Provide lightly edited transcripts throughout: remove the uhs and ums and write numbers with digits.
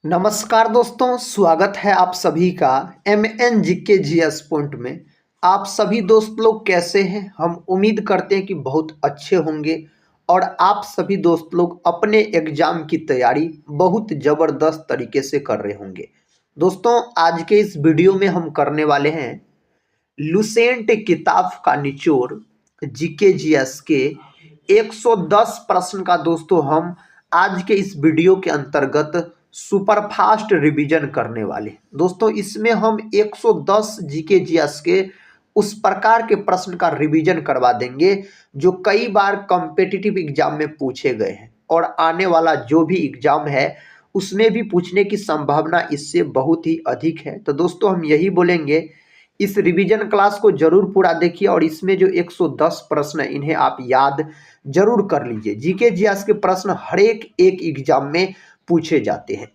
नमस्कार दोस्तों, स्वागत है आप सभी का एम एन के जीएस पॉइंट में। आप सभी दोस्त लोग कैसे हैं? हम उम्मीद करते हैं कि बहुत अच्छे होंगे और आप सभी दोस्त लोग अपने एग्जाम की तैयारी बहुत ज़बरदस्त तरीके से कर रहे होंगे। दोस्तों, आज के इस वीडियो में हम करने वाले हैं लुसेंट किताब का निचोड़ जीके जीएस के 110 प्रश्न का दोस्तों हम आज के इस वीडियो के अंतर्गत सुपरफास्ट रिवीजन करने वाले। दोस्तों, इसमें हम 110 जीके जीएस के उस प्रकार के प्रश्न का रिवीजन करवा देंगे जो कई बार कॉम्पिटिटिव एग्जाम में पूछे गए हैं और आने वाला जो भी एग्जाम है उसमें भी पूछने की संभावना इससे बहुत ही अधिक है। तो दोस्तों, हम यही बोलेंगे, इस रिवीजन क्लास को जरूर पूरा देखिए और इसमें जो 110 प्रश्न है इन्हें आप याद जरूर कर लीजिए। जीके जीएस के प्रश्न हर एक एग्जाम में पूछे जाते हैं।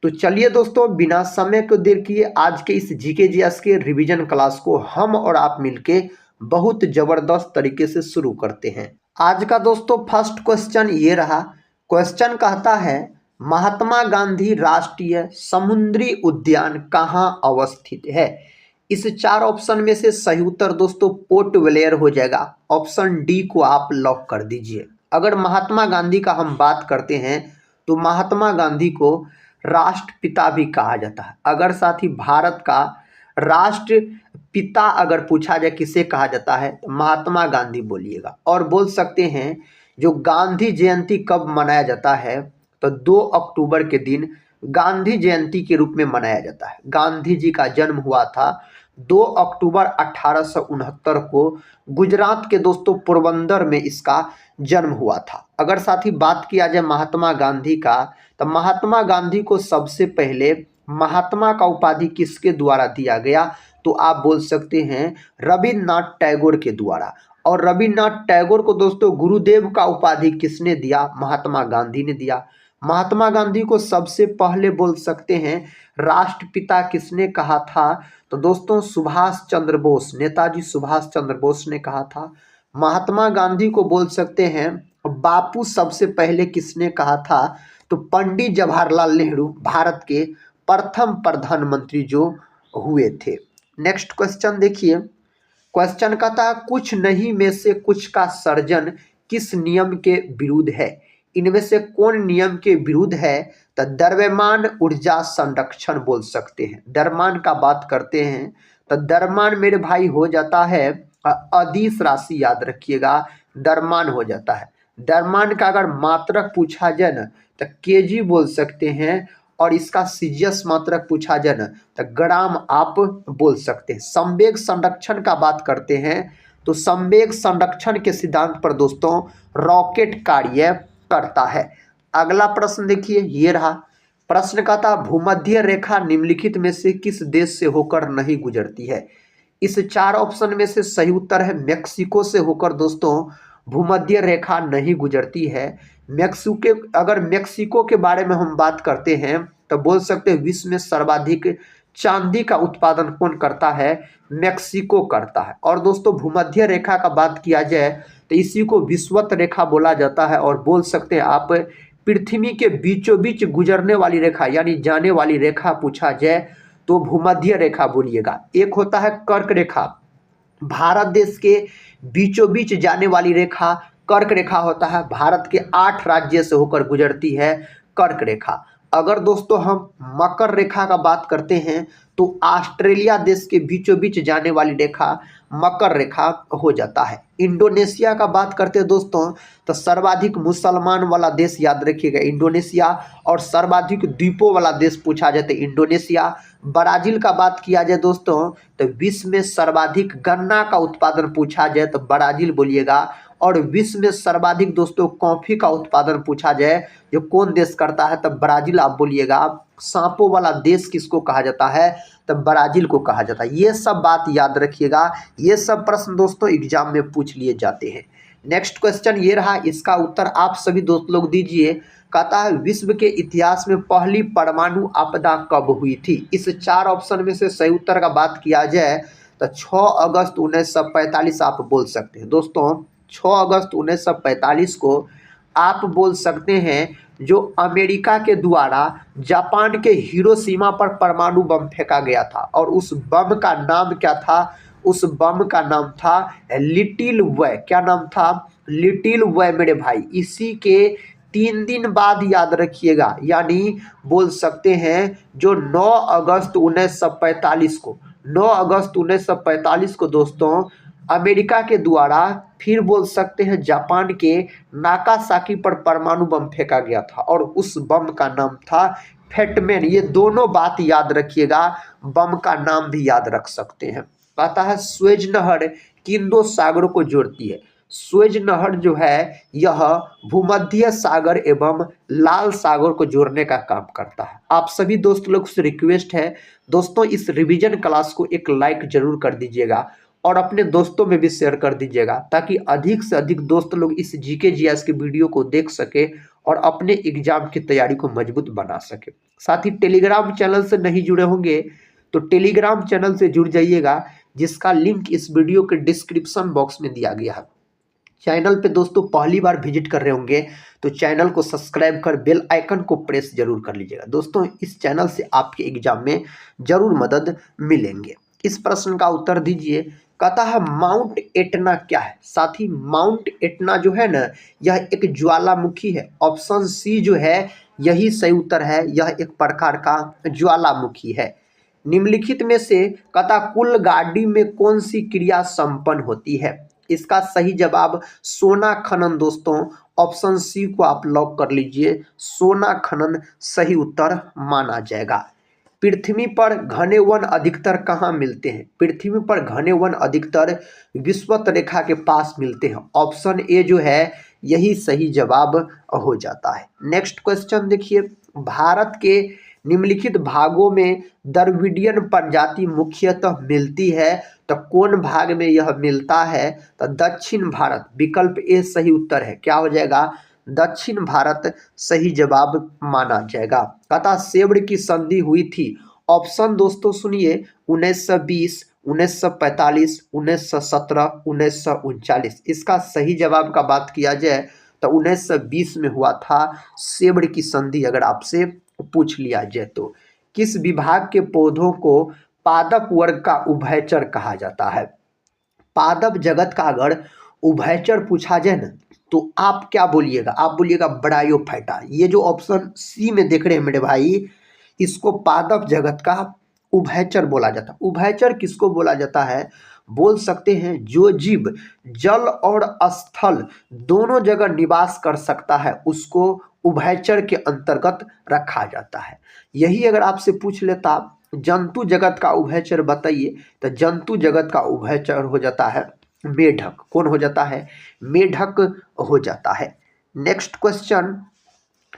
तो चलिए दोस्तों, बिना समय को देर किए आज के इस जीके जीएस के रिवीजन क्लास को हम और आप मिलके बहुत जबरदस्त तरीके से शुरू करते हैं। आज का दोस्तों फर्स्ट क्वेश्चन ये रहा। क्वेश्चन कहता है, महात्मा गांधी राष्ट्रीय समुद्री उद्यान कहाँ अवस्थित है? इस चार ऑप्शन में से सही उत्तर दोस्तों पोर्ट ब्लेयर हो जाएगा। ऑप्शन डी को आप लॉक कर दीजिए। अगर महात्मा गांधी का हम बात करते हैं तो महात्मा गांधी को राष्ट्रपिता भी कहा जाता है। अगर साथ ही भारत का राष्ट्रपिता अगर पूछा जाए किसे कहा जाता है तो महात्मा गांधी बोलिएगा। और बोल सकते हैं जो गांधी जयंती कब मनाया जाता है तो 2 अक्टूबर के दिन गांधी जयंती के रूप में मनाया जाता है। गांधी जी का जन्म हुआ था 2 अक्टूबर 1869 को गुजरात के दोस्तों पोरबंदर में इसका जन्म हुआ था। अगर साथ ही बात किया जाए महात्मा गांधी का तो महात्मा गांधी को सबसे पहले महात्मा का उपाधि किसके द्वारा दिया गया तो आप बोल सकते हैं रविन्द्रनाथ टैगोर के द्वारा। और रविन्द्रनाथ टैगोर को दोस्तों गुरुदेव का उपाधि किसने दिया? महात्मा गांधी ने दिया। महात्मा गांधी को सबसे पहले बोल सकते हैं राष्ट्रपिता किसने कहा था तो दोस्तों सुभाष चंद्र बोस, नेताजी सुभाष चंद्र बोस ने कहा था। महात्मा गांधी को बोल सकते हैं बापू सबसे पहले किसने कहा था तो पंडित जवाहरलाल नेहरू, भारत के प्रथम प्रधानमंत्री जो हुए थे। नेक्स्ट क्वेश्चन देखिए। क्वेश्चन कहता है कुछ नहीं में से कुछ का सर्जन किस नियम के विरुद्ध है? इनमें से कौन नियम के विरुद्ध है तो द्रव्यमान ऊर्जा संरक्षण बोल सकते हैं। द्रव्यमान का बात करते हैं तो द्रव्यमान मेरे भाई हो जाता है अदिश राशि, याद रखिएगा द्रव्यमान हो जाता है। द्रव्यमान का अगर मात्रक पूछा जाए ना तो केजी बोल सकते हैं और इसका सीजियस मात्रक पूछा जाए ना तो ग्राम आप बोल सकते हैं। संवेग संरक्षण का बात करते हैं तो संवेग संरक्षण के सिद्धांत पर दोस्तों रॉकेट कार्य करता है। अगला प्रश्न देखिए, ये रहा। प्रश्न का था भूमध्य रेखा निम्नलिखित में से किस देश से होकर नहीं गुजरती है? इस चार ऑप्शन में से सही उत्तर है मेक्सिको से होकर दोस्तों भूमध्य रेखा नहीं गुजरती है। अगर मेक्सिको के बारे में हम बात करते हैं तो बोल सकते हैं विश्व में सर्वाधिक चांदी का उत्पादन कौन करता है? मेक्सिको करता है। और दोस्तों भूमध्य रेखा का बात किया जाए तो इसी को विषुवत रेखा बोला जाता है। और बोल सकते हैं आप पृथ्वी के बीचों बीच गुजरने वाली रेखा यानी जाने वाली रेखा पूछा जाए तो भूमध्य रेखा बोलिएगा। एक होता है कर्क रेखा, भारत देश के बीचों बीच जाने वाली रेखा कर्क रेखा होता है। भारत के 8 राज्य से होकर गुजरती है कर्क रेखा। अगर दोस्तों हम मकर रेखा का बात करते हैं तो ऑस्ट्रेलिया देश के बीचों बीच जाने वाली रेखा मकर रेखा हो जाता है। इंडोनेशिया का बात करते हैं दोस्तों तो सर्वाधिक मुसलमान वाला देश याद रखिएगा इंडोनेशिया, और सर्वाधिक द्वीपों वाला देश पूछा जाए तो इंडोनेशिया। ब्राजील का बात किया जाए दोस्तों तो विश्व में सर्वाधिक गन्ना का उत्पादन पूछा जाए तो ब्राजील बोलिएगा। और विश्व में सर्वाधिक दोस्तों कॉफी का उत्पादन पूछा जाए जो कौन देश करता है तब ब्राजील आप बोलिएगा। सांपों वाला देश किसको कहा जाता है तब ब्राजील को कहा जाता है। ये सब बात याद रखिएगा, ये सब प्रश्न दोस्तों एग्जाम में पूछ लिए जाते हैं। नेक्स्ट क्वेश्चन ये रहा, इसका उत्तर आप सभी दोस्त लोग दीजिए। कहता है विश्व के इतिहास में पहली परमाणु आपदा कब हुई थी? इस चार ऑप्शन में से सही उत्तर का बात किया जाए तो 6 अगस्त 1945 आप बोल सकते हैं। दोस्तों 6 अगस्त 1945 को आप बोल सकते हैं जो अमेरिका के द्वारा जापान के हिरोशिमा पर परमाणु बम फेंका गया था, और उस बम का नाम क्या था? उस बम का नाम था लिटिल वॉय। क्या नाम था? लिटिल वॉय मेरे भाई। इसी के 3 दिन बाद याद रखिएगा, यानी बोल सकते हैं जो 9 अगस्त 1945 को, 9 अगस्त 1945 को दोस्तों अमेरिका के द्वारा फिर बोल सकते हैं जापान के नागासाकी पर परमाणु बम फेंका गया था, और उस बम का नाम था फैटमैन। ये दोनों बात याद रखिएगा, बम का नाम भी याद रख सकते हैं। कहता है स्वेज नहर किन दो सागरों को जोड़ती है? स्वेज नहर जो है यह भूमध्य सागर एवं लाल सागर को जोड़ने का काम करता है। आप सभी दोस्त लोग से रिक्वेस्ट है दोस्तों, इस रिवीजन क्लास को एक लाइक जरूर कर दीजिएगा और अपने दोस्तों में भी शेयर कर दीजिएगा, ताकि अधिक से अधिक दोस्त लोग इस जीके जीएस के वीडियो को देख सके और अपने एग्जाम की तैयारी को मजबूत बना सके। साथ ही टेलीग्राम चैनल से नहीं जुड़े होंगे तो टेलीग्राम चैनल से जुड़ जाइएगा, जिसका लिंक इस वीडियो के डिस्क्रिप्शन बॉक्स में दिया गया है। चैनल पे दोस्तों पहली बार विजिट कर रहे होंगे तो चैनल को सब्सक्राइब कर बेल आइकन को प्रेस जरूर कर लीजिएगा। दोस्तों इस चैनल से आपके एग्जाम में जरूर मदद मिलेंगे। इस प्रश्न का उत्तर दीजिए। कहता है माउंट एटना क्या है? साथी माउंट एटना जो है ना, यह एक ज्वालामुखी है। ऑप्शन सी जो है यही सही उत्तर है, यह एक प्रकार का ज्वालामुखी है। निम्नलिखित में से कहता कुल गाड़ी में कौन सी क्रिया संपन्न होती है? इसका सही जवाब सोना खनन दोस्तों, ऑप्शन सी को आप लॉक कर लीजिए। सोना खनन सही उत्तर माना जाएगा। पृथ्वी पर घने वन अधिकतर कहाँ मिलते हैं? पृथ्वी पर घने वन अधिकतर विषुवत रेखा के पास मिलते हैं। ऑप्शन ए जो है यही सही जवाब हो जाता है। नेक्स्ट क्वेश्चन देखिए, भारत के निम्नलिखित भागों में द्रविडियन प्रजाति मुख्यतः मिलती है, तो कौन भाग में यह मिलता है? तो दक्षिण भारत, विकल्प ए सही उत्तर है। क्या हो जाएगा? दक्षिण भारत सही जवाब माना जाएगा। कहता सेब्र की संधि हुई थी। ऑप्शन दोस्तों सुनिए, 1920, 1945, 1917, 1939। इसका सही जवाब का बात किया जाए तो 1920 में हुआ था सेब्र की संधि, अगर आपसे पूछ लिया जाए तो। किस विभाग के पौधों को पादप वर्ग का उभयचर कहा जाता है? पादप जगत का अगर उभयचर पूछा जाए ना तो आप क्या बोलिएगा? आप बोलिएगा ब्रायोफाइटा। ये जो ऑप्शन सी में देख रहे हैं मेरे भाई, इसको पादप जगत का उभयचर बोला जाता है। उभयचर किसको बोला जाता है? बोल सकते हैं जो जीव जल और स्थल दोनों जगह निवास कर सकता है उसको उभयचर के अंतर्गत रखा जाता है। यही अगर आपसे पूछ लेता जंतु जगत का उभयचर बताइए, तो जंतु जगत का उभयचर हो जाता है मेढक। कौन हो जाता है? मेढक हो जाता है। नेक्स्ट क्वेश्चन,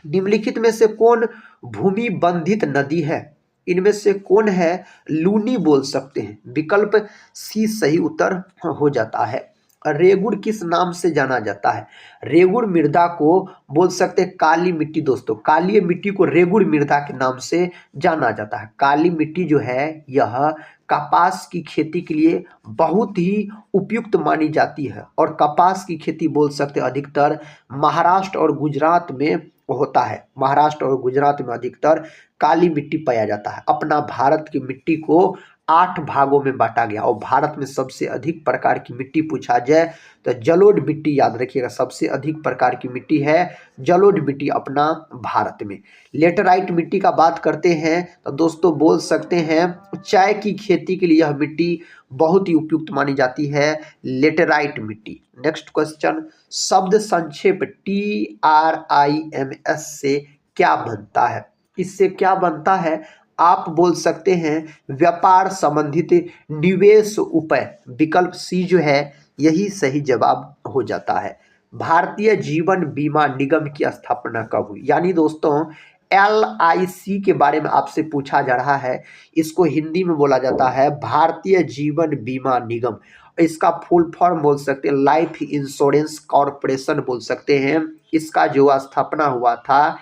निम्नलिखित में से कौन भूमि बंधित नदी है? इनमें से कौन है लूनी बोल सकते हैं? विकल्प सी सही उत्तर हो जाता है। रेगुड़ किस नाम से जाना जाता है? रेगुड़ मृदा को बोल सकते हैं काली मिट्टी दोस्तों। काली मिट्टी को रेगुड़ मृदा के नाम से जाना जाता है। काली मिट्टी जो है यह कपास की खेती के लिए बहुत ही उपयुक्त मानी जाती है, और कपास की खेती बोल सकते हैं अधिकतर महाराष्ट्र और गुजरात में होता है। महाराष्ट्र और गुजरात में अधिकतर काली मिट्टी पाया जाता है। अपना भारत की मिट्टी को 8 भागों में बांटा गया, और भारत में सबसे अधिक प्रकार की मिट्टी पूछा जाए तो जलोढ़ मिट्टी याद रखिएगा, सबसे अधिक प्रकार की मिट्टी है जलोढ़ मिट्टी अपना भारत में। लेटराइट मिट्टी का बात करते हैं तो दोस्तों बोल सकते हैं चाय की खेती के लिए यह मिट्टी बहुत ही उपयुक्त मानी जाती है, लेटराइट मिट्टी। नेक्स्ट क्वेश्चन, शब्द संक्षेप TRIMS से क्या बनता है? इससे क्या बनता है? आप बोल सकते हैं व्यापार संबंधित निवेश उपाय। विकल्प सी जो है यही सही जवाब हो जाता है। भारतीय जीवन बीमा निगम की स्थापना कब हुई? यानी दोस्तों LIC के बारे में आपसे पूछा जा रहा है। इसको हिंदी में बोला जाता है भारतीय जीवन बीमा निगम। इसका फुल फॉर्म बोल सकते हैं लाइफ इंश्योरेंस कॉरपोरेशन बोल सकते हैं। इसका जो स्थापना हुआ था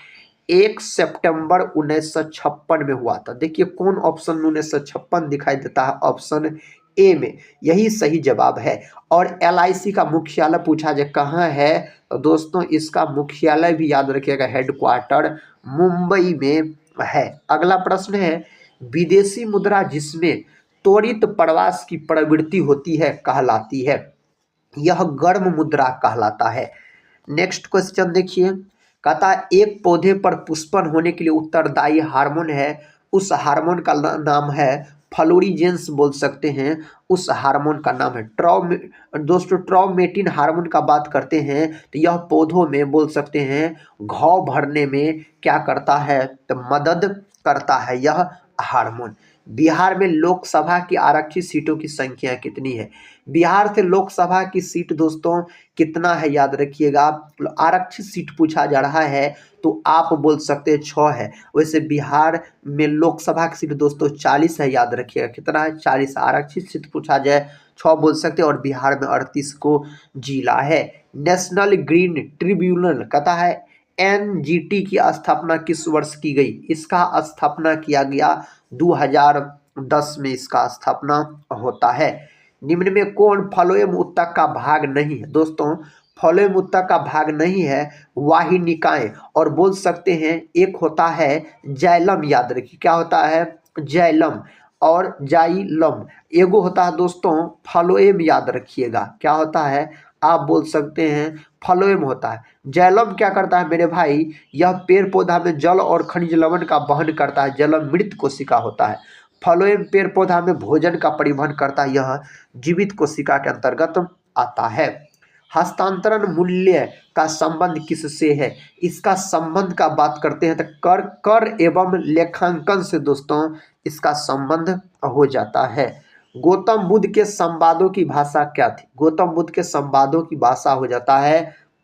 1 सितंबर 1956 में हुआ था। देखिए कौन ऑप्शन 1956 दिखाई देता है? ऑप्शन ए में, यही सही जवाब है। और LIC का मुख्यालय पूछा जाए कहाँ है, तो दोस्तों इसका मुख्यालय भी याद रखिएगा, हेडक्वार्टर मुंबई में है। अगला प्रश्न है, विदेशी मुद्रा जिसमें त्वरित प्रवास की प्रवृत्ति होती है कहलाती है, यह गर्म मुद्रा कहलाता है। नेक्स्ट क्वेश्चन देखिए, कहता है एक पौधे पर पुष्पन होने के लिए उत्तरदायी हार्मोन है, उस हार्मोन का नाम है फ्लोरिजेंस बोल सकते हैं, उस हार्मोन का नाम है दोस्तों ट्रॉमेटिन हार्मोन का बात करते हैं तो यह पौधों में बोल सकते हैं घाव भरने में क्या करता है, तो मदद करता है यह हार्मोन। बिहार में लोकसभा की आरक्षित सीटों की संख्या कितनी है, बिहार से लोकसभा की सीट दोस्तों कितना है याद रखिएगा, आरक्षित सीट पूछा जा रहा है तो आप बोल सकते हैं 6 है। वैसे बिहार में लोकसभा की सीट दोस्तों 40 है, याद रखिएगा कितना है 40। आरक्षित सीट पूछा जाए 6 बोल सकते हैं, और बिहार में 38 को जिला है। नेशनल ग्रीन ट्रिब्यूनल कहता है NGT की स्थापना किस वर्ष की गई, इसका स्थापना किया गया 2010 में इसका स्थापना होता है। निम्न में कौन फ्लोएम ऊतक का भाग नहीं है, दोस्तों फ्लोएम ऊतक का भाग नहीं है वाहिनिकाएं, और बोल सकते हैं एक होता है जाइलम, याद रखिए क्या होता है जाइलम और जाइलम, एगो होता है दोस्तों फ्लोएम, याद रखिएगा क्या होता है, आप बोल सकते हैं फ्लोएम होता है। जाइलम क्या करता है मेरे भाई, यह पेड़ पौधा में जल और खनिज लवण का वहन करता है, जलम मृत कोशिका होता है। फ्लोएम पेड़ पौधा में भोजन का परिवहन करता है, यह जीवित कोशिका के अंतर्गत आता है। हस्तांतरण मूल्य का संबंध किससे है, इसका संबंध का बात करते हैं तो कर एवं लेखांकन से दोस्तों इसका संबंध हो जाता है। गौतम बुद्ध के संवादों की भाषा क्या थी, गौतम बुद्ध के संवादों की भाषा हो जाता है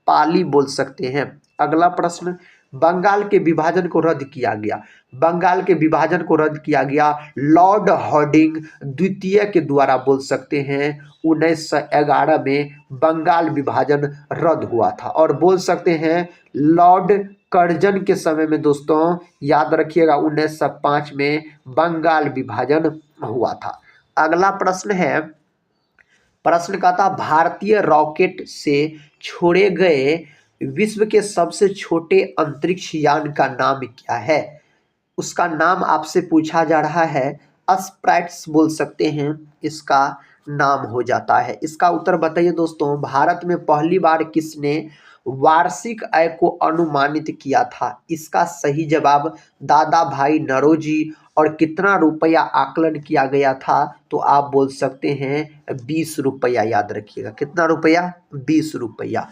पाली बोल सकते हैं। अगला प्रश्न, बंगाल के विभाजन को रद्द किया गया, बंगाल के विभाजन को रद्द किया गया लॉर्ड हार्डिंग द्वितीय के द्वारा बोल सकते हैं 1911 में बंगाल विभाजन रद्द हुआ था, और बोल सकते हैं लॉर्ड कर्जन के समय में दोस्तों याद रखिएगा 1905 में बंगाल विभाजन हुआ था। अगला प्रश्न है, प्रश्न का था भारतीय रॉकेट से छोड़े गए विश्व के सबसे छोटे अंतरिक्ष यान का नाम क्या है, उसका नाम आपसे पूछा जा रहा है स्प्राइट्स बोल सकते हैं इसका नाम हो जाता है। इसका उत्तर बताइए दोस्तों, भारत में पहली बार किसने वार्षिक आय को अनुमानित किया था, इसका सही जवाब दादा भाई नौरोजी, और कितना रुपया आकलन किया गया था, तो आप बोल सकते हैं 20 रुपया, याद रखिएगा कितना रुपया 20 रुपया।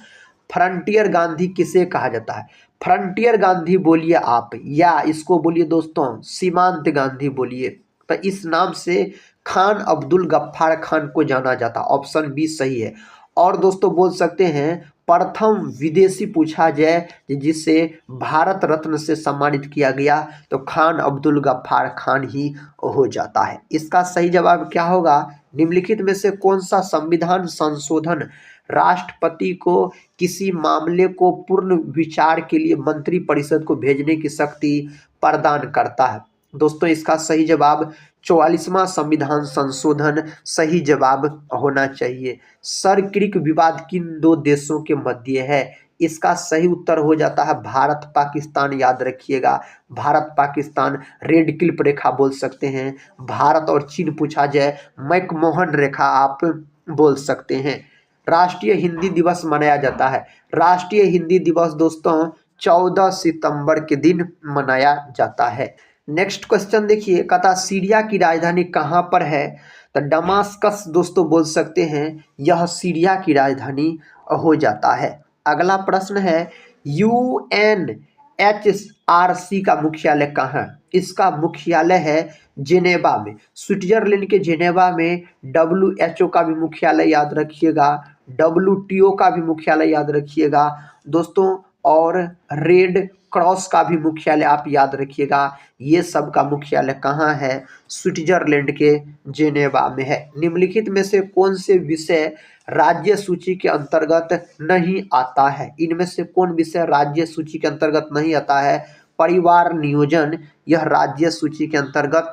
फ्रंटियर गांधी किसे कहा जाता है, फ्रंटियर गांधी बोलिए आप, या इसको बोलिए दोस्तों सीमांत गांधी बोलिए, तो इस नाम से खान अब्दुल गफ्फार खान को जाना जाता, ऑप्शन बी सही है। और दोस्तों बोल सकते हैं प्रथम विदेशी पूछा जाए जिसे भारत रत्न से सम्मानित किया गया तो खान अब्दुल गफ्फार खान ही हो जाता है। इसका सही जवाब क्या होगा, निम्नलिखित में से कौन सा संविधान संशोधन राष्ट्रपति को किसी मामले को पूर्ण विचार के लिए मंत्रिपरिषद को भेजने की शक्ति प्रदान करता है, दोस्तों इसका सही जवाब 44वां संविधान संशोधन सही जवाब होना चाहिए। सर क्रिक विवाद किन दो देशों के मध्य है, इसका सही उत्तर हो जाता है भारत पाकिस्तान, याद रखिएगा भारत पाकिस्तान रेड क्लिप रेखा बोल सकते हैं, भारत और चीन पूछा जाए मैकमोहन रेखा आप बोल सकते हैं। राष्ट्रीय हिंदी दिवस मनाया जाता है, राष्ट्रीय हिंदी दिवस दोस्तों 14 सितंबर के दिन मनाया जाता है। नेक्स्ट क्वेश्चन देखिए, कहता सीरिया की राजधानी कहाँ पर है, तो दमास्कस दोस्तों बोल सकते हैं यह सीरिया की राजधानी हो जाता है। अगला प्रश्न है, UNHRC का मुख्यालय कहाँ है, इसका मुख्यालय है जेनेवा में, स्विट्जरलैंड के जेनेवा में। WHO का भी मुख्यालय याद रखिएगा, WTO का भी मुख्यालय याद रखिएगा दोस्तों, और रेड क्रॉस का भी मुख्यालय आप याद रखिएगा, ये सब का मुख्यालय कहाँ है, स्विट्जरलैंड के जेनेवा में है। निम्नलिखित में से कौन से विषय राज्य सूची के अंतर्गत नहीं आता है, इनमें से कौन विषय राज्य सूची के अंतर्गत नहीं आता है, परिवार नियोजन यह राज्य सूची के अंतर्गत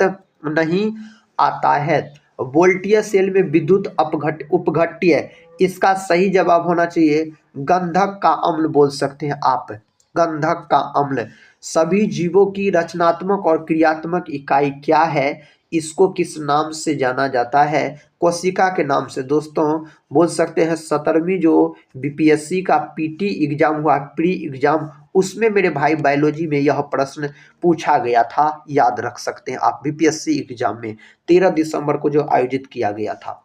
नहीं आता है। वोल्टीय सेल में विद्युत उपघट्य, इसका सही जवाब होना चाहिए गंधक का अम्ल बोल सकते हैं आप, गंधक का अम्ल। सभी जीवों की रचनात्मक और क्रियात्मक इकाई क्या है, इसको किस नाम से जाना जाता है, कोशिका के नाम से। दोस्तों बोल सकते हैं 17वीं जो बीपीएससी का पीटी एग्जाम हुआ, प्री एग्जाम, उसमें मेरे भाई बायोलॉजी में यह प्रश्न पूछा गया था, याद रख सकते हैं आप, बीपीएससी एग्जाम में 13 दिसंबर को जो आयोजित किया गया था।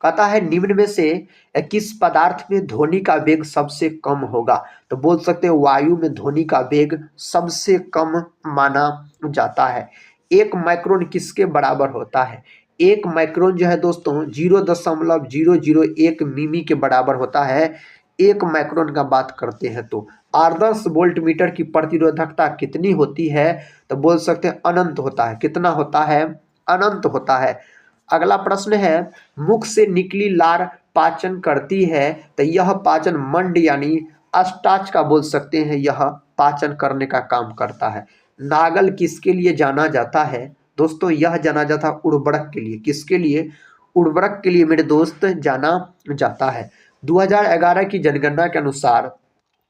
कहता है निम्न में से किस पदार्थ में ध्वनि का वेग सबसे कम होगा, तो बोल सकते हैं वायु में ध्वनि का वेग सबसे कम माना जाता है। 1 माइक्रोन किसके बराबर होता है, 1 माइक्रोन जो है दोस्तों 0.001 मिमी के बराबर होता है। 1 माइक्रोन का बात करते हैं तो आदर्श वोल्ट मीटर की प्रतिरोधकता कितनी होती है, तो बोल सकते हैं अनंत होता है। कितना होता है, अनंत होता है। अगला प्रश्न है मुख से निकली लार पाचन करती है, तो यह पाचन मंड यानी अस्टाच का बोल सकते हैं, यह पाचन करने का काम करता है। नागल किसके लिए जाना जाता है, दोस्तों यह जाना जाता है उर्वरक के लिए। किसके लिए, उर्वरक के लिए मेरे दोस्त जाना जाता है। 2011 की जनगणना के अनुसार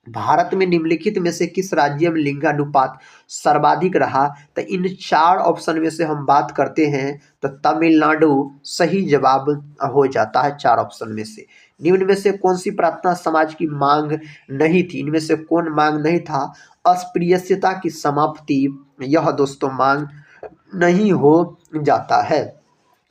भारत में निम्नलिखित में से किस राज्य में लिंगानुपात सर्वाधिक रहा, तो इन 4 ऑप्शन में से हम बात करते हैं तो तमिलनाडु सही जवाब हो जाता है 4 ऑप्शन में से। निम्न में से कौन सी प्रार्थना समाज की मांग नहीं थी, इनमें से कौन मांग नहीं था, अस्पृश्यता की समाप्ति, यह दोस्तों मांग नहीं हो जाता है।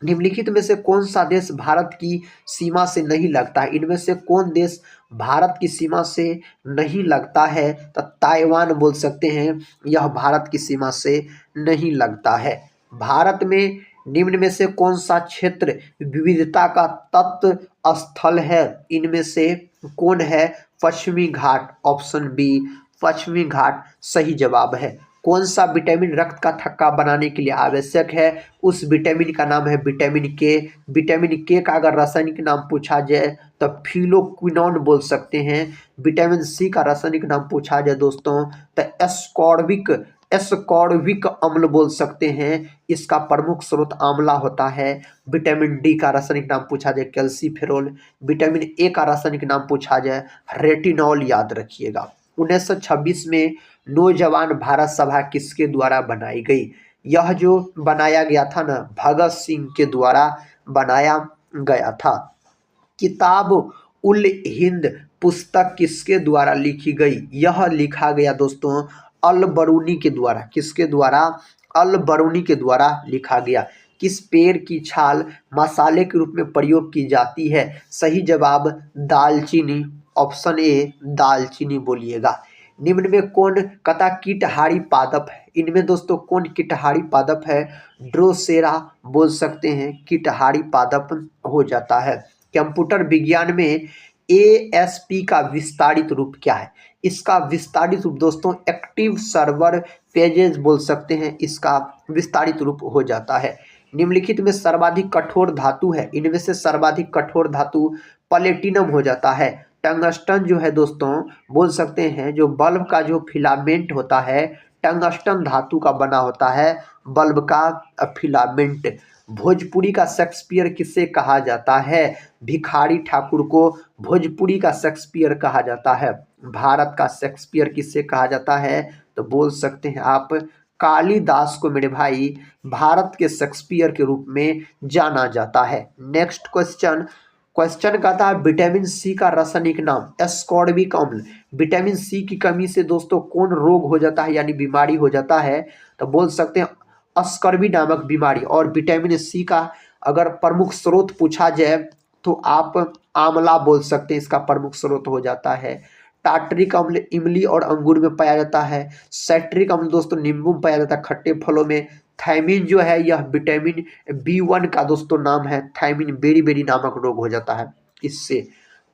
निम्नलिखित में से कौन सा देश भारत की सीमा से नहीं लगता है, इनमें से कौन देश भारत की सीमा से नहीं लगता है, तो ताइवान बोल सकते हैं, यह भारत की सीमा से नहीं लगता है। भारत में निम्न में से कौन सा क्षेत्र विविधता का तत्व स्थल है, इनमें से कौन है, पश्चिमी घाट, ऑप्शन बी पश्चिमी घाट सही जवाब है। कौन सा विटामिन रक्त का थक्का बनाने के लिए आवश्यक है, उस विटामिन का नाम है विटामिन के। विटामिन के का अगर रासायनिक नाम पूछा जाए तो फिलोक्विनोन बोल सकते हैं। विटामिन सी का रासायनिक नाम पूछा जाए दोस्तों तो एस्कॉर्बिक अम्ल बोल सकते हैं, इसका प्रमुख स्रोत आंवला होता है। विटामिन डी का रासायनिक नाम पूछा जाए कैल्सीफेरोल। विटामिन ए का रासायनिक नाम पूछा जाए रेटिनॉल, याद रखिएगा। 1926 में नौजवान भारत सभा किसके द्वारा बनाई गई, यह जो बनाया गया था ना भगत सिंह के द्वारा बनाया गया था। किताब उल हिंद पुस्तक किसके द्वारा लिखी गई, यह लिखा गया दोस्तों अल बरूनी के द्वारा। किसके द्वारा, अल बरूनी के द्वारा लिखा गया। किस पेड़ की छाल मसाले के रूप में प्रयोग की जाती है, सही जवाब दालचीनी, ऑप्शन ए दालचीनी बोलिएगा। निम्न में कौन कथा कीटहारी पादप है, इनमें दोस्तों कौन कीटहारी पादप है, ड्रोसेरा बोल सकते हैं, कीटहारी पादप हो जाता है। कंप्यूटर विज्ञान में एएसपी का विस्तारित रूप क्या है, इसका विस्तारित रूप दोस्तों एक्टिव सर्वर पेजेस बोल सकते हैं, इसका विस्तारित रूप हो जाता है। निम्नलिखित में सर्वाधिक कठोर धातु है, इनमें से सर्वाधिक कठोर धातु प्लेटिनम हो जाता है। टंगस्टन जो है दोस्तों बोल सकते हैं, जो बल्ब का जो फिलामेंट होता है टंगस्टन धातु का बना होता है, बल्ब का फिलामेंट। भोजपुरी का शेक्सपियर किसे कहा जाता है, भिखारी ठाकुर को भोजपुरी का शेक्सपियर कहा जाता है। भारत का शेक्सपियर किसे कहा जाता है, तो बोल सकते हैं आप कालिदास को मेरे भाई भारत के शेक्सपियर के रूप में जाना जाता है। नेक्स्ट क्वेश्चन, क्वेश्चन कहता है विटामिन सी का रासायनिक नाम एस्कॉर्बिक अम्ल। विटामिन सी की कमी से दोस्तों कौन रोग हो जाता है यानी बीमारी हो जाता है, तो बोल सकते हैं अस्कर्वी नामक बीमारी। और विटामिन सी का अगर प्रमुख स्रोत पूछा जाए तो आप आंवला बोल सकते हैं, इसका प्रमुख स्रोत हो जाता है। टार्टरिक अम्ल इमली और अंगूर में पाया जाता है। साइट्रिक अम्ल दोस्तों नींबू में पाया जाता है, खट्टे फलों में। थायमिन जो है यह विटामिन B1 का दोस्तों नाम है, थायमिन बेरी बेरी नामक रोग हो जाता है इससे।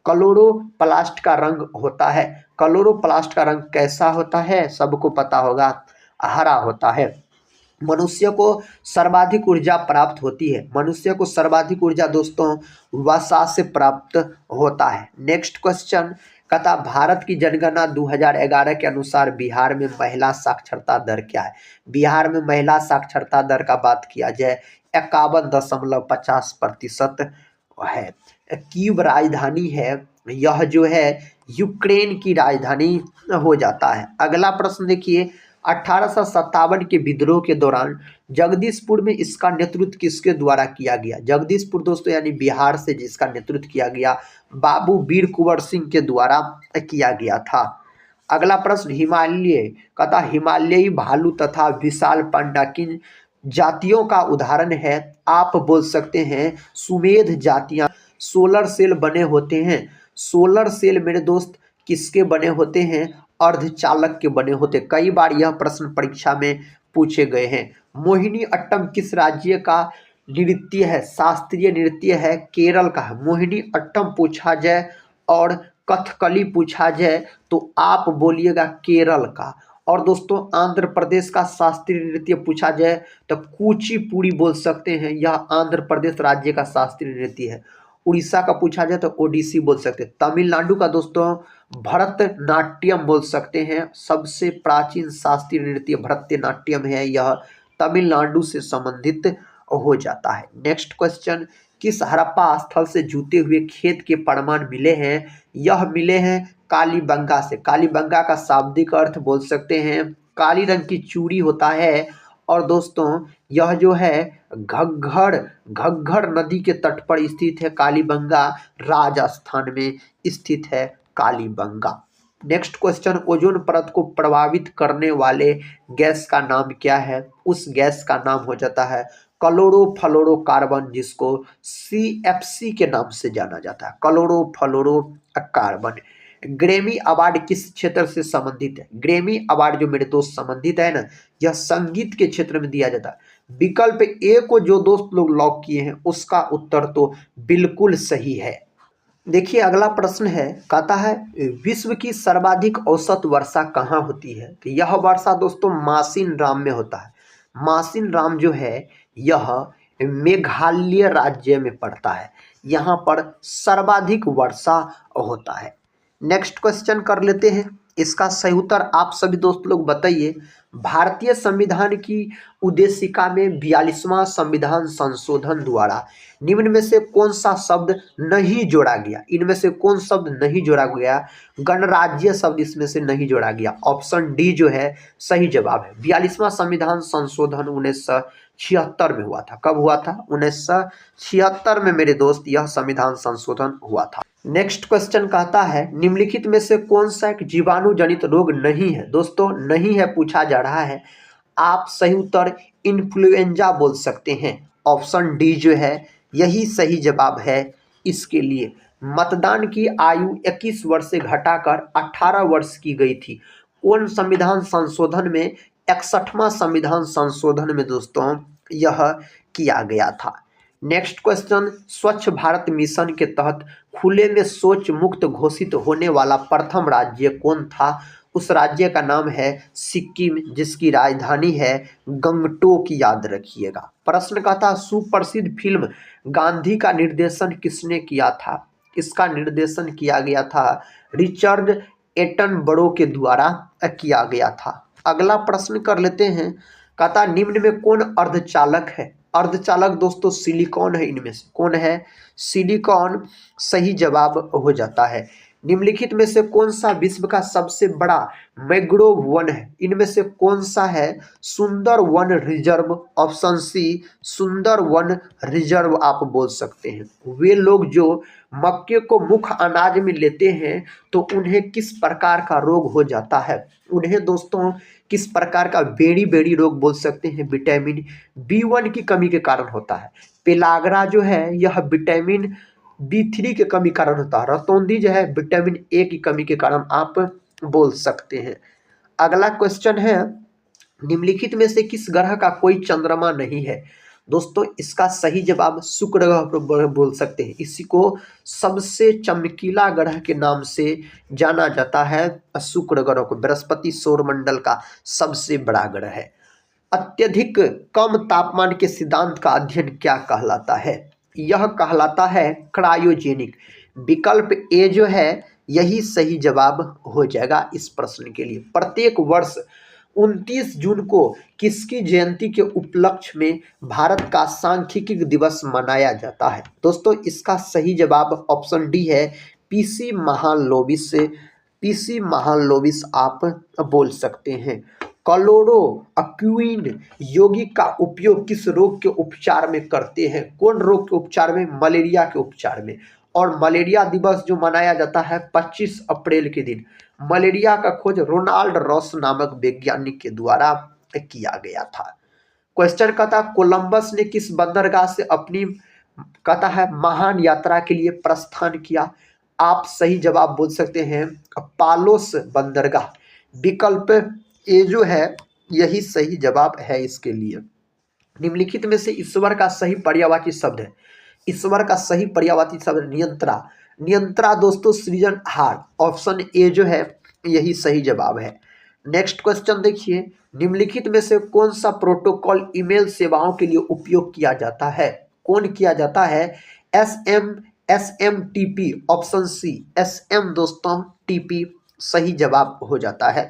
क्लोरोप्लास्ट का रंग होता है, क्लोरोप्लास्ट का रंग कैसा होता है, सबको पता होगा, हरा होता है। मनुष्य को सर्वाधिक ऊर्जा प्राप्त होती है, मनुष्य को सर्वाधिक ऊर्जा दोस्तों वसा से प्राप्त होता है। नेक्स्ट क्वेश्चन कहता भारत की जनगणना 2011 के अनुसार बिहार में महिला साक्षरता दर क्या है। बिहार में महिला साक्षरता दर का बात किया जाए 51.50% है। कीव राजधानी है, यह जो है यूक्रेन की राजधानी हो जाता है। अगला प्रश्न देखिए, 1857 के विद्रोह के दौरान जगदीशपुर में इसका नेतृत्व किसके द्वारा किया गया? जगदीशपुर दोस्तों यानी बिहार से जिसका नेतृत्व किया गया, बाबू वीर कुंवर सिंह के द्वारा किया गया था। अगला प्रश्न, हिमालय कहता हिमालयी भालू तथा विशाल पांडा किन जातियों का उदाहरण है? आप बोल सकते हैं सुमेध जातियां। सोलर सेल बने होते हैं, सोलर सेल मेरे दोस्त किसके बने होते हैं? अर्धचालक के बने होते। कई बार यह प्रश्न परीक्षा में पूछे गए हैं। मोहिनी अट्टम किस राज्य का नृत्य है? शास्त्रीय नृत्य है, केरल का है। मोहिनी अट्टम पूछा जाए और कथकली पूछा जाए तो आप बोलिएगा केरल का। और दोस्तों आंध्र प्रदेश का शास्त्रीय नृत्य पूछा जाए तो कुचिपुड़ी बोल सकते हैं, यह आंध्र प्रदेश राज्य का शास्त्रीय नृत्य है। उड़ीसा का पूछा जाए तो ओडिसी बोल सकते हैं। तमिलनाडु का दोस्तों भरतनाट्यम बोल सकते हैं, सबसे प्राचीन शास्त्रीय नृत्य भरतनाट्यम है, यह तमिलनाडु से संबंधित हो जाता है। नेक्स्ट क्वेश्चन, किस हड़प्पा स्थल से जूते हुए खेत के प्रमाण मिले हैं? यह मिले हैं कालीबंगा से। कालीबंगा का शाब्दिक अर्थ बोल सकते हैं काली रंग की चूड़ी होता है। और दोस्तों यह जो है घग्घर नदी के तट पर स्थित है कालीबंगा, राजस्थान में स्थित है कालीबंगा। नेक्स्ट क्वेश्चन, ओजोन परत को प्रभावित करने वाले गैस का नाम क्या है? उस गैस का नाम हो जाता है क्लोरोफ्लोरोकार्बन, जिसको CFC के नाम से जाना जाता है, क्लोरोफ्लोरोकार्बन। ग्रैमी अवार्ड किस क्षेत्र से संबंधित है? ग्रैमी अवार्ड जो मेरे दोस्त संबंधित है ना, यह संगीत के क्षेत्र में दिया जाता है। विकल्प ए को जो दोस्त लोग लॉक किए हैं उसका उत्तर तो बिल्कुल सही है। देखिए अगला प्रश्न है, कहता है विश्व की सर्वाधिक औसत वर्षा कहाँ होती है? तो यह वर्षा दोस्तों मासिन राम में होता है। मासिन राम जो है यह मेघालय राज्य में पड़ता है, यहाँ पर सर्वाधिक वर्षा होता है। नेक्स्ट क्वेश्चन कर लेते हैं, इसका सही उत्तर आप सभी दोस्त लोग बताइए। भारतीय संविधान की उद्देशिका में 42वां संविधान संशोधन द्वारा निम्न में से कौन सा शब्द नहीं जोड़ा गया? इनमें से कौन शब्द नहीं जोड़ा गया? गणराज्य शब्द इसमें से नहीं जोड़ा गया। ऑप्शन डी जो है सही जवाब है। 42वां संविधान संशोधन 1976 में हुआ था। कब हुआ था? 1976 में मेरे दोस्त यह संविधान संशोधन हुआ था। नेक्स्ट क्वेश्चन कहता है निम्नलिखित में से कौन सा एक जीवाणु जनित रोग नहीं है? दोस्तों नहीं है पूछा जा रहा है, आप सही उत्तर इन्फ्लुएंजा बोल सकते हैं। ऑप्शन डी जो है यही सही जवाब है इसके लिए। मतदान की आयु 21 वर्ष से घटाकर 18 वर्ष की गई थी। कौन संविधान संशोधन में? 61वां संविधान संशोधन में दोस्तों यह किया गया था। नेक्स्ट क्वेश्चन, स्वच्छ भारत मिशन के तहत खुले में शौच मुक्त घोषित होने वाला प्रथम राज्य कौन था? उस राज्य का नाम है सिक्किम, जिसकी राजधानी है गंगटोक, याद रखिएगा। प्रश्न का था सुप्रसिद्ध फिल्म गांधी का निर्देशन किसने किया था? इसका निर्देशन किया गया था रिचर्ड एटनबरो के द्वारा किया गया था। अगला प्रश्न कर लेते हैं, कहता निम्न में कौन अर्धचालक है? अर्धचालक दोस्तों सिलिकॉन है। इनमें से कौन है? सिलिकॉन सही जवाब हो जाता है। निम्नलिखित में से कौन सा विश्व का सबसे बड़ा मैंग्रोव वन है? इनमें से कौन सा है? सुंदर वन रिजर्व। ऑप्शन सी सुंदर वन रिजर्व आप बोल सकते हैं। वे लोग जो मक्के को मुख्य अनाज में लेते हैं तो उन्हें किस प्रकार का रोग हो जाता है? उन्हें दोस्तों किस प्रकार का बेड़ी रोग बोल सकते हैं? विटामिन B1 की कमी के कारण होता है। पेलाग्रा जो है यह विटामिन B3 के कमी कारण होता है। रतौंधी जो है विटामिन A की कमी के कारण आप बोल सकते हैं। अगला क्वेश्चन है निम्नलिखित में से किस ग्रह का कोई चंद्रमा नहीं है? दोस्तों इसका सही जवाब शुक्र ग्रह बोल सकते हैं। इसी को सबसे चमकीला ग्रह के नाम से जाना जाता है। शुक्र ग्रह को बृहस्पति सौरमंडल का सबसे बड़ा ग्रह है। अत्यधिक कम तापमान के सिद्धांत का अध्ययन क्या कहलाता है? यह कहलाता है क्रायोजेनिक। विकल्प ए जो है यही सही जवाब हो जाएगा इस प्रश्न के लिए। प्रत्येक वर्ष 29 जून को किसकी जयंती के उपलक्ष्य में भारत का सांख्यिकी दिवस मनाया जाता है? दोस्तों इसका सही जवाब ऑप्शन डी है, पीसी महालनोबिस से। पीसी महालनोबिस आप बोल सकते हैं। क्लोरोक्विन यौगिक का उपयोग किस रोग के उपचार में करते हैं? कौन रोग के उपचार में? मलेरिया के उपचार में। और मलेरिया दिवस जो मनाया जाता है 25 अप्रैल के दिन। मलेरिया का खोज रोनाल्ड रॉस नामक वैज्ञानिक के द्वारा किया गया था। क्वेश्चन कहता कोलंबस ने किस बंदरगाह से अपनी कहता है महान यात्रा के लिए प्रस्थान किया? आप सही जवाब बोल सकते हैं पालोस बंदरगाह। विकल्प ए जो है यही सही जवाब है इसके लिए। निम्नलिखित में से ईश्वर का सही पर्यायवाची शब्द है। ईश्वर का सही पर्यायवाची शब्द नियंत्रा। नियंत्रा दोस्तों सृजनहार। ऑप्शन ए जो है यही सही जवाब है। नेक्स्ट क्वेश्चन देखिए, निम्नलिखित में से कौन सा प्रोटोकॉल ईमेल सेवाओं के लिए उपयोग किया जाता है? कौन किया जाता है? SMTP। ऑप्शन सी SM दोस्तों TP सही जवाब हो जाता है।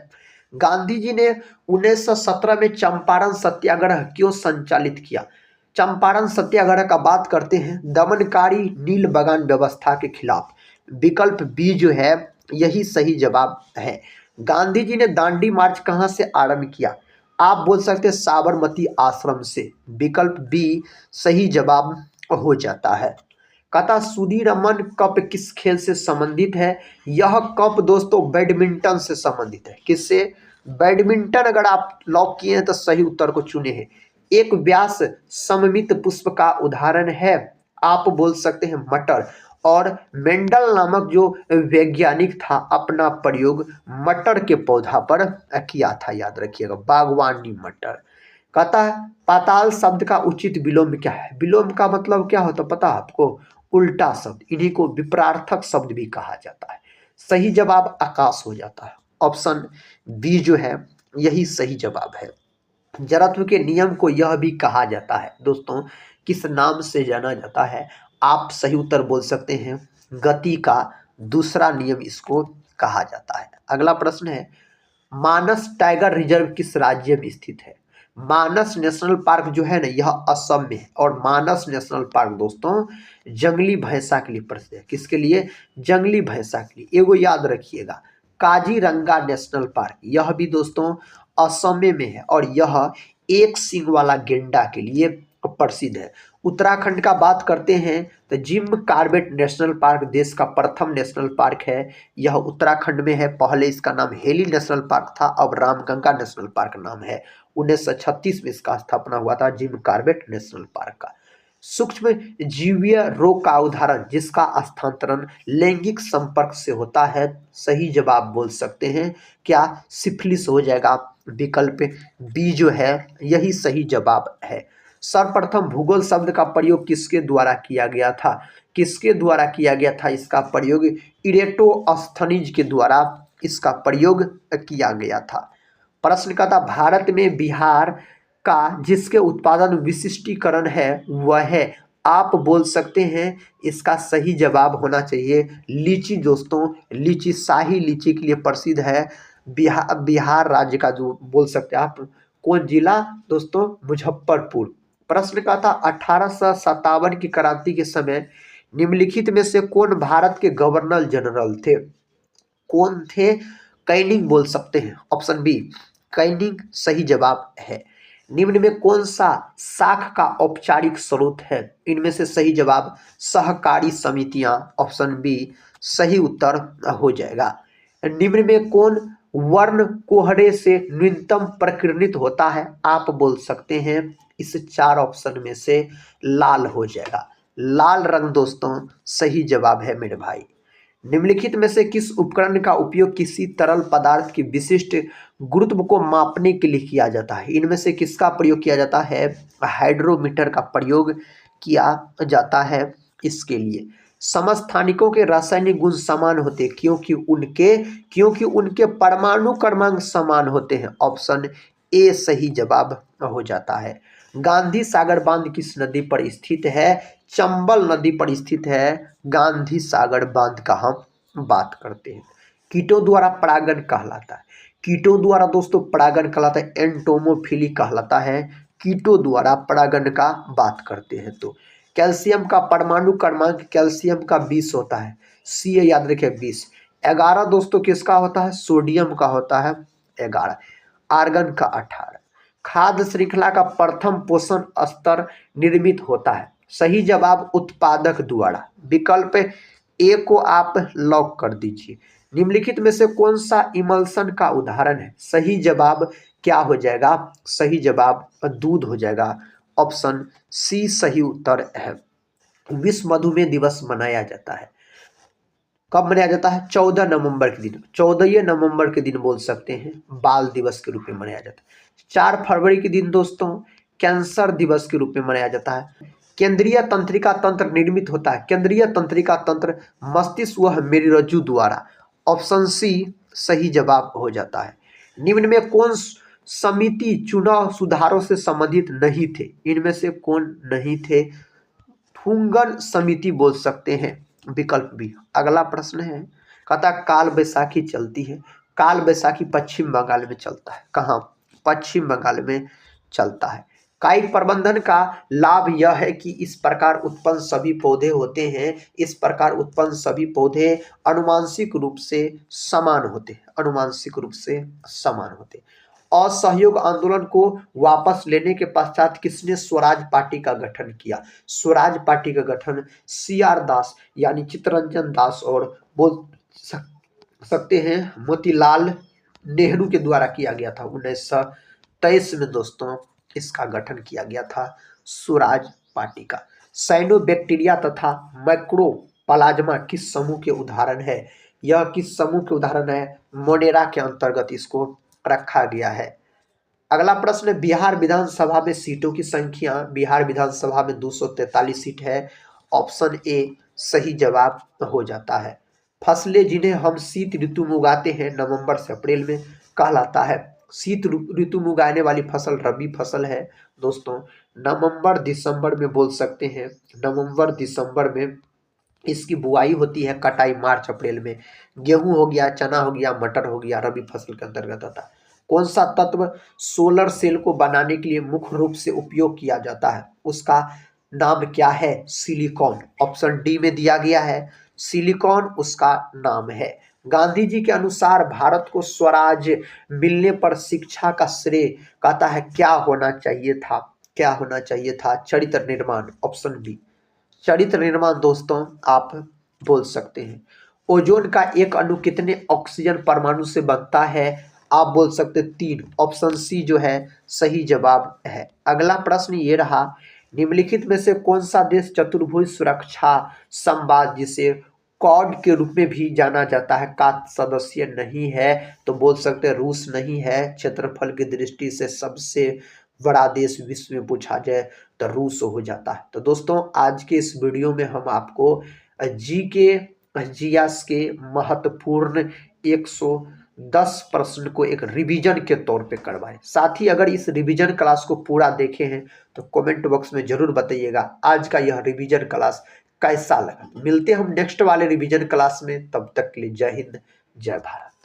गांधी जी ने 1917 में चंपारण सत्याग्रह क्यों संचालित किया? चंपारण सत्याग्रह का बात करते हैं दमनकारी नील बगान व्यवस्था के खिलाफ। विकल्प बी जो है यही सही जवाब है। गांधी जी ने दांडी मार्च कहां से आरंभ किया? आप बोल सकते हैं साबरमती आश्रम से। विकल्प बी सही जवाब हो जाता है। कहता सुदीरमन कप किस खेल से संबंधित है? यह कप दोस्तों बैडमिंटन से संबंधित है। किससे? बैडमिंटन। अगर आप लॉक किए हैं तो सही उत्तर को चुने हैं। एक व्यास सममित पुष्प का उदाहरण है? आप बोल सकते हैं मटर। और मेंडल नामक जो वैज्ञानिक था अपना प्रयोग मटर के पौधा पर किया था, याद रखिएगा, बागवानी मटर। कहता है पाताल शब्द का उचित विलोम क्या है? विलोम का मतलब क्या होता पता है आपको? उल्टा शब्द। इन्हीं को विपरार्थक शब्द भी कहा जाता है। सही जवाब आकाश हो जाता है। ऑप्शन बी जो है यही सही जवाब है। जड़त्व के नियम को यह भी कहा जाता है दोस्तों, किस नाम से जाना जाता है? आप सही उत्तर बोल सकते हैं गति का दूसरा नियम इसको कहा जाता है। अगला प्रश्न है मानस टाइगर रिजर्व किस राज्य में स्थित है? मानस नेशनल पार्क जो है ना यह असम में है। और मानस नेशनल पार्क दोस्तों जंगली भैंसा के लिए प्रसिद्ध है। किसके लिए? जंगली भैंसा के लिए। एगो याद रखिएगा काजीरंगा नेशनल पार्क, यह भी दोस्तों असम में है और यह एक सींग वाला गेंडा के लिए प्रसिद्ध है। उत्तराखंड का बात करते हैं तो जिम कार्बेट नेशनल पार्क देश का प्रथम नेशनल पार्क है। यह उत्तराखंड में है। पहले इसका नाम हेली नेशनल पार्क था, अब रामगंगा नेशनल पार्क नाम है। 1936 में इसका स्थापना हुआ था जिम कार्बेट नेशनल पार्क का। सूक्ष्म जीवीय रोग का उदाहरण जिसका स्थानांतरण लैंगिक संपर्क से होता है? सही जवाब बोल सकते हैं क्या? सिफिलिस हो जाएगा। विकल्प बी जो है यही सही जवाब है। सर्वप्रथम भूगोल शब्द का प्रयोग किसके द्वारा किया गया था? किसके द्वारा किया गया था इसका प्रयोग? इरेटोस्थनीज के द्वारा इसका प्रयोग किया गया था। प्रश्न का था भारत में बिहार का जिसके उत्पादन विशिष्टीकरण है वह है? आप बोल सकते हैं इसका सही जवाब होना चाहिए लीची दोस्तों। लीची शाही लीची के लिए प्रसिद्ध है। बिहार राज्य का जो बोल सकते हैं आप। कौन जिला दोस्तों? मुजफ्फरपुर। प्रश्न का था 1857 की क्रांति के समय निम्नलिखित में से कौन भारत के गवर्नर जनरल थे? कौन थे? कैनिंग बोल सकते हैं। ऑप्शन बी कैनिंग सही जवाब है। निम्न में कौन सा साख का औपचारिक स्रोत है? इनमें से सही जवाब सहकारी समितियां। ऑप्शन बी सही उत्तर हो जाएगा। निम्न में कौन वर्ण कोहरे से न्यूनतम प्रकीर्णित होता है? आप बोल सकते हैं इस चार ऑप्शन में से लाल हो जाएगा। लाल रंग दोस्तों सही जवाब है मेरे भाई। निम्नलिखित में से किस उपकरण का उपयोग किसी तरल पदार्थ की विशिष्ट गुरुत्व को मापने के लिए किया जाता है? इनमें से किसका प्रयोग किया जाता है? हाइड्रोमीटर का प्रयोग किया जाता है इसके लिए। समस्थानिकों के रासायनिक गुण समान होते क्योंकि उनके परमाणु क्रमांक समान होते हैं। ऑप्शन ए सही जवाब हो जाता है। गांधी सागर बांध किस नदी पर स्थित है? चंबल नदी पर स्थित है गांधी सागर बांध का हम बात करते हैं। कीटों द्वारा परागण कहलाता है। कीटों द्वारा दोस्तों परागण कहलाता है, एंटोमोफिली कहलाता है, कीटों द्वारा परागण का बात करते हैं। तो कैल्शियम का परमाणु क्रमांक कैल्शियम का 20 होता है, सी याद रखें 20। 11 दोस्तों किसका होता है, सोडियम का होता है 11, आर्गन का 18। खाद्य श्रृंखला का प्रथम पोषण स्तर निर्मित होता है, सही जवाब उत्पादक द्वारा। विकल्प ए को आप लॉक कर दीजिए। निम्नलिखित में से कौन सा इमल्सन का उदाहरण है, सही जवाब क्या हो जाएगा, सही जवाब दूध हो जाएगा, ऑप्शन सी सही उत्तर है। विश्व मधुमेह दिवस मनाया जाता है, कब मनाया जाता है, 14 नवंबर के दिन, 14 नवंबर के दिन बोल सकते हैं, बाल दिवस के रूप में मनाया जाता है। 4 फरवरी के दिन दोस्तों कैंसर दिवस के रूप में मनाया जाता है। केंद्रीय तंत्रिका तंत्र निर्मित होता है, केंद्रीय तंत्रिका तंत्र मस्तिष्क व मेरुरज्जु द्वारा, ऑप्शन सी सही जवाब हो जाता है। निम्न में कौन समिति चुनाव सुधारों से संबंधित नहीं थे, इनमें से कौन नहीं थे, ठुंगन समिति बोल सकते हैं, विकल्प बी। अगला प्रश्न है, कहता काल बैसाखी चलती है, काल बैसाखी पश्चिम बंगाल में चलता है, कहाँ, पश्चिम बंगाल में चलता है। कायिक प्रबंधन का लाभ यह है कि इस प्रकार उत्पन्न सभी पौधे होते हैं, इस प्रकार उत्पन्न सभी पौधे अनुवांशिक रूप से समान होते हैं, अनुवांशिक रूप से समान होते हैं। असहयोग आंदोलन को वापस लेने के पश्चात किसने स्वराज पार्टी का गठन किया, स्वराज पार्टी का गठन CR दास यानी चित्तरंजन दास और बोल सकते हैं मोतीलाल नेहरू के द्वारा किया गया था। 1923 में दोस्तों इसका गठन किया गया था स्वराज पार्टी का। साइनोबैक्टीरिया तथा माइक्रोप्लाज्मा किस समूह के उदाहरण है, यह किस समूह के उदाहरण है, मोनेरा के अंतर्गत इसको रखा गया है। अगला प्रश्न, बिहार विधानसभा में सीटों की संख्या, बिहार विधानसभा में 243 सीट है, ऑप्शन ए सही जवाब हो जाता है। फसलें जिन्हें हम शीत ऋतु में उगाते हैं नवंबर से अप्रैल में कहलाता है, शीत ऋतु में उगाने वाली फसल रबी फसल है दोस्तों। नवंबर दिसंबर में बोल सकते हैं, नवंबर दिसंबर में इसकी बुआई होती है, कटाई मार्च अप्रैल में। गेहूं हो गया, चना हो गया, मटर हो गया, रबी फसल के अंतर्गत आता है। कौन सा तत्व सोलर सेल को बनाने के लिए मुख्य रूप से उपयोग किया जाता है, उसका नाम क्या है, सिलिकॉन, ऑप्शन डी में दिया गया है, सिलिकॉन उसका नाम है। गांधी जी के अनुसार भारत को स्वराज मिलने पर शिक्षा का श्रेय कहता है क्या होना चाहिए था, क्या होना चाहिए था, चरित्र निर्माण, ऑप्शन बी चरित्र निर्माण दोस्तों आप बोल सकते हैं। ओजोन का एक अणु कितने ऑक्सीजन परमाणु से बनता है, आप बोल सकते 3, ऑप्शन सी जो है सही जवाब है। अगला प्रश्न ये रहा, निम्नलिखित में से कौन सा देश चतुर्भुज सुरक्षा संवाद जिसे क्वाड के रूप में भी जाना जाता है का सदस्य नहीं है, तो बोल सकते हैं रूस नहीं है। क्षेत्रफल की दृष्टि से सबसे बड़ा देश विश्व में पूछा जाए तो रूस हो जाता है। तो दोस्तों आज के इस वीडियो में हम आपको जीएस के महत्वपूर्ण 110 प्रश्न को एक रिवीजन के तौर पे करवाएं। साथ ही अगर इस रिवीजन क्लास को पूरा देखे हैं तो कमेंट बॉक्स में जरूर बताइएगा आज का यह रिवीजन क्लास कैसा लगा। मिलते हैं हम नेक्स्ट वाले रिवीजन क्लास में, तब तक के लिए जय हिंद जय भारत।